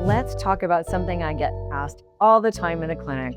let's talk about something I get asked all the time in a clinic.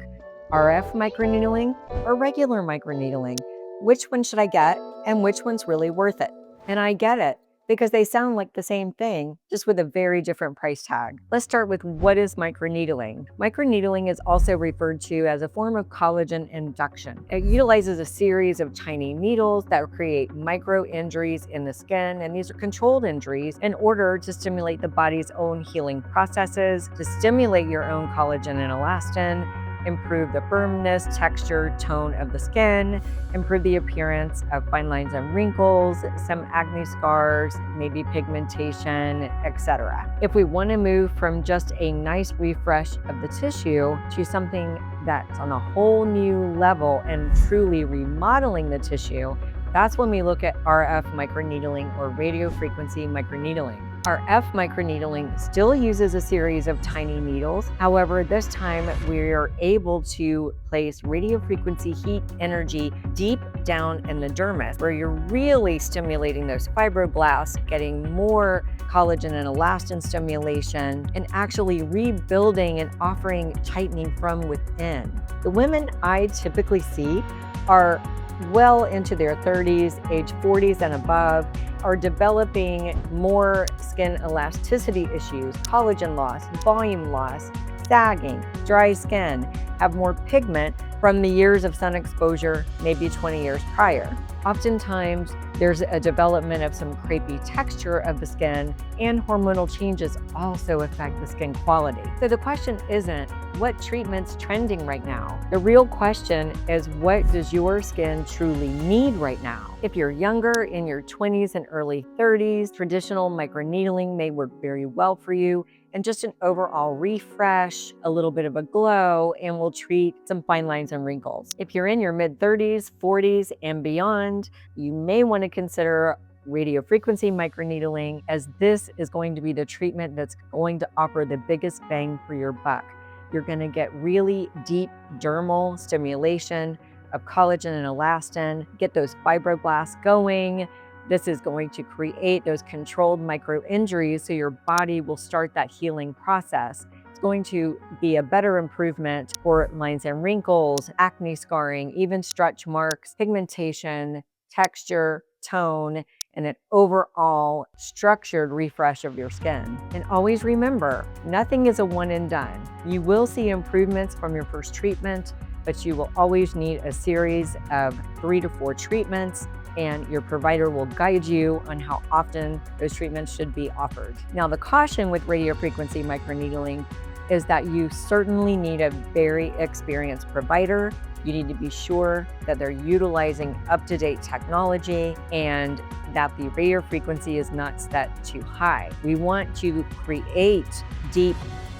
RF microneedling or regular microneedling? Which one should I get and which one's really worth it? And I get it because they sound like the same thing, just with a very different price tag. Let's start with what is microneedling. Microneedling is also referred to as a form of collagen induction. It utilizes a series of tiny needles that create micro injuries in the skin, and these are controlled injuries in order to stimulate the body's own healing processes, to stimulate your own collagen and elastin, improve the firmness, texture, tone of the skin, improve the appearance of fine lines and wrinkles, some acne scars, maybe pigmentation, etc. If we want to move from just a nice refresh of the tissue to something that's on a whole new level and truly remodeling the tissue, that's when we look at RF microneedling or radiofrequency microneedling. RF microneedling still uses a series of tiny needles. However, this time we are able to place radiofrequency heat energy deep down in the dermis, where you're really stimulating those fibroblasts, getting more collagen and elastin stimulation, and actually rebuilding and offering tightening from within. The women I typically see are well into their 30s, age 40s and above, are developing more skin elasticity issues, collagen loss, volume loss, sagging, dry skin, have more pigment from the years of sun exposure, maybe 20 years prior. Oftentimes, there's a development of some crepey texture of the skin, and hormonal changes also affect the skin quality. So the question isn't, what treatment's trending right now? The real question is, what does your skin truly need right now? If you're younger, in your 20s and early 30s, traditional microneedling may work very well for you, and just an overall refresh, a little bit of a glow, and will treat some fine lines and wrinkles. If you're in your mid-30s, 40s, and beyond, you may want to consider radiofrequency microneedling, as this is going to be the treatment that's going to offer the biggest bang for your buck. You're going to get really deep dermal stimulation of collagen and elastin, get those fibroblasts going. This is going to create those controlled micro injuries, so your body will start that healing process. It's going to be a better improvement for lines and wrinkles, acne scarring, even stretch marks, pigmentation, texture, tone, and an overall structured refresh of your skin. And always remember, nothing is a one and done. You will see improvements from your first treatment, but you will always need a series of 3 to 4 treatments, and your provider will guide you on how often those treatments should be offered. Now, the caution with radiofrequency microneedling is that you certainly need a very experienced provider. You need to be sure that they're utilizing up-to-date technology and that the radiofrequency is not set too high. We want to create deep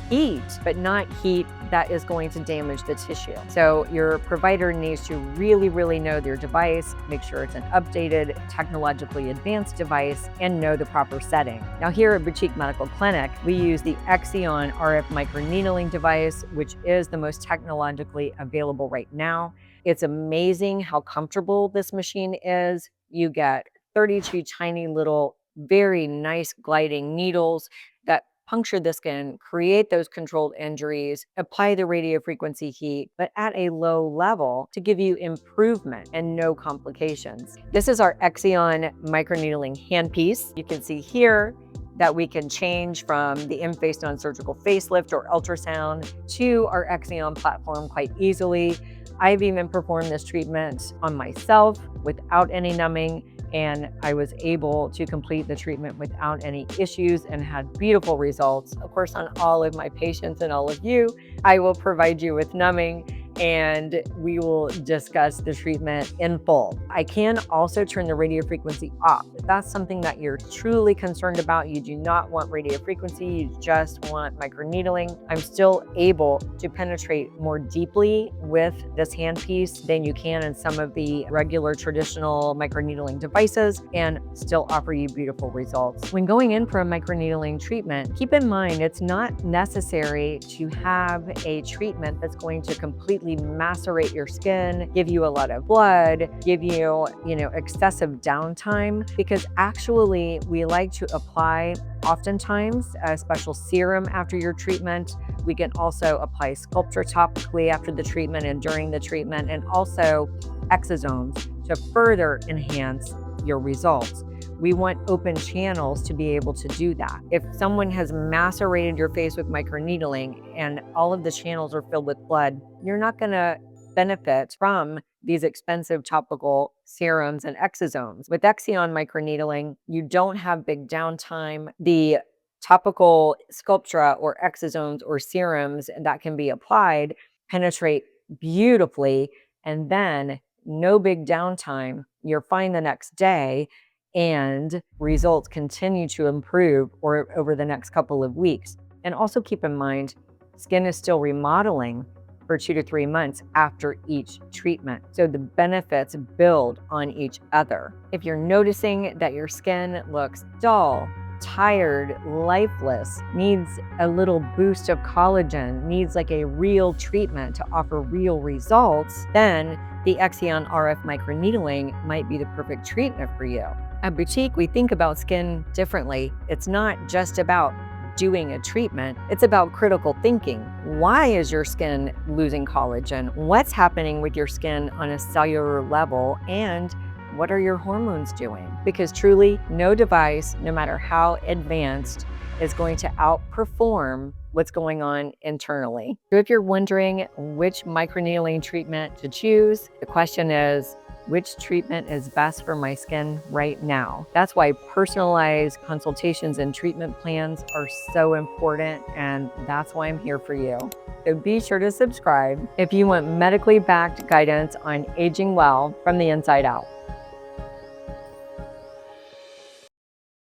heat, but not heat that is going to damage the tissue. So your provider needs to really know their device, make sure it's an updated, technologically advanced device, and know the proper setting. Now here at Boutiq Medical Clinic, we use the Exion RF Microneedling device, which is the most technologically available right now. It's amazing how comfortable this machine is. You get 32 tiny little, very nice gliding needles that puncture the skin, create those controlled injuries, apply the radiofrequency heat, but at a low level to give you improvement and no complications. This is our Exion microneedling handpiece. You can see here that we can change from the in-face non-surgical facelift or ultrasound to our Exion platform quite easily. I've even performed this treatment on myself without any numbing, and I was able to complete the treatment without any issues and had beautiful results. Of course, on all of my patients and all of you, I will provide you with numbing, and we will discuss the treatment in full. I can also turn the radiofrequency off. If that's something that you're truly concerned about, you do not want radiofrequency, you just want microneedling, I'm still able to penetrate more deeply with this handpiece than you can in some of the regular traditional microneedling devices, and still offer you beautiful results. When going in for a microneedling treatment, keep in mind it's not necessary to have a treatment that's going to completely completely macerate your skin, give you a lot of blood, give you, excessive downtime, because actually we like to apply oftentimes a special serum after your treatment. We can also apply Sculptra topically after the treatment and during the treatment, and also Exosomes to further enhance your results. We want open channels to be able to do that. If someone has macerated your face with microneedling and all of the channels are filled with blood, you're not going to benefit from these expensive topical serums and exosomes. With Exion microneedling, you don't have big downtime. The topical Sculptra or exosomes or serums that can be applied penetrate beautifully, and then no big downtime. You're fine the next day, and results continue to improve over the next couple of weeks. And also keep in mind, skin is still remodeling for 2 to 3 months after each treatment. So the benefits build on each other. If you're noticing that your skin looks dull, tired, lifeless, needs a little boost of collagen, needs like a real treatment to offer real results, then the Exion RF Microneedling might be the perfect treatment for you. At Boutiq, we think about skin differently. It's not just about doing a treatment, it's about critical thinking. Why is your skin losing collagen? What's happening with your skin on a cellular level? And what are your hormones doing? Because truly, no device, no matter how advanced, is going to outperform what's going on internally. So if you're wondering which microneedling treatment to choose, the question is, which treatment is best for my skin right now? That's why personalized consultations and treatment plans are so important, and that's why I'm here for you. So be sure to subscribe if you want medically backed guidance on aging well from the inside out.